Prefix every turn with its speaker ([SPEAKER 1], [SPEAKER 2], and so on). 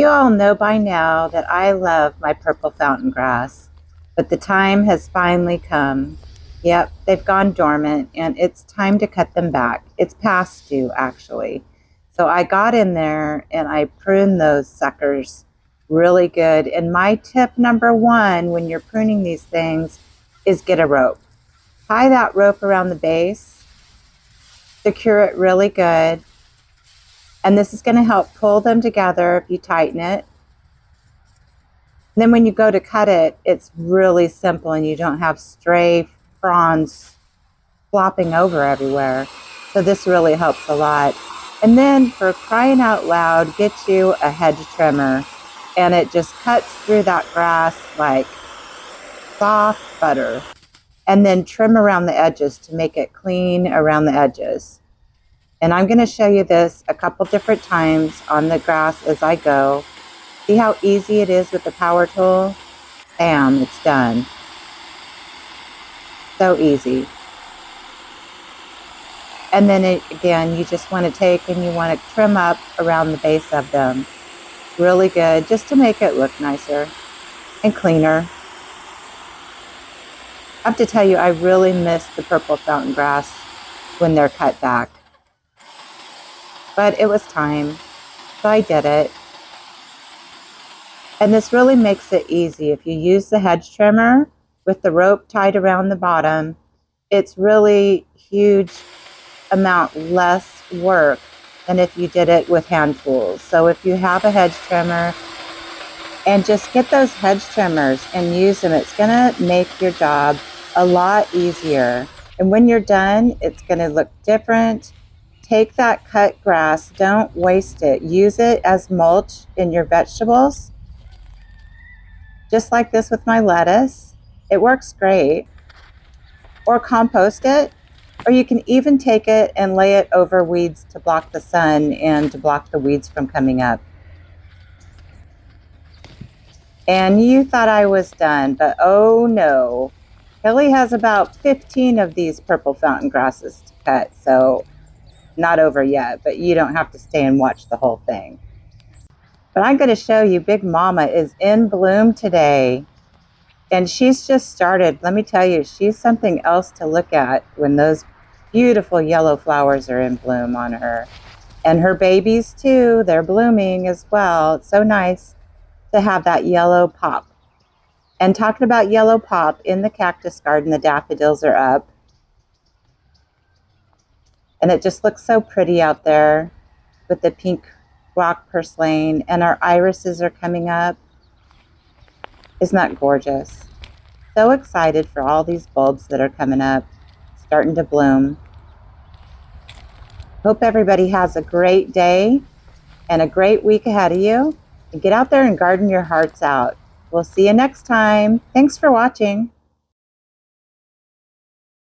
[SPEAKER 1] You all know by now that I love my purple fountain grass, but the time has finally come. Yep, they've gone dormant and it's time to cut them back. It's past due, actually. So I got in there and I pruned those suckers really good. And my tip number one when you're pruning these things is get a rope. Tie that rope around the base, secure it really good. And this is going to help pull them together if you tighten it. And then when you go to cut it, it's really simple and you don't have stray fronds flopping over everywhere. So this really helps a lot. And then for crying out loud, get you a hedge trimmer. And it just cuts through that grass like soft butter. And then trim around the edges to make it clean around the edges. And I'm going to show you this a couple different times on the grass as I go. See how easy it is with the power tool? Bam, it's done. So easy. And then again, you just want to take and you want to trim up around the base of them. Really good, just to make it look nicer and cleaner. I have to tell you, I really miss the purple fountain grass when they're cut back. But it was time, so I did it. And this really makes it easy. If you use the hedge trimmer with the rope tied around the bottom, it's really huge amount less work than if you did it with hand tools. So if you have a hedge trimmer, and just get those hedge trimmers and use them, it's gonna make your job a lot easier. And when you're done, it's gonna look different. Take that cut grass, don't waste it. Use it as mulch in your vegetables. Just like this with my lettuce. It works great. Or compost it. Or you can even take it and lay it over weeds to block the sun and to block the weeds from coming up. And you thought I was done, but oh no. Kelly has about 15 of these purple fountain grasses to cut, so not over yet, but you don't have to stay and watch the whole thing. But I'm going to show you Big Mama is in bloom today. And she's just started. Let me tell you, she's something else to look at when those beautiful yellow flowers are in bloom on her. And her babies too, they're blooming as well. It's so nice to have that yellow pop. And talking about yellow pop, in the cactus garden, the daffodils are up. And it just looks so pretty out there with the pink rock purslane, and our irises are coming up. Isn't that gorgeous? So excited for all these bulbs that are coming up, starting to bloom. Hope everybody has a great day and a great week ahead of you. And get out there and garden your hearts out. We'll see you next time. Thanks for watching.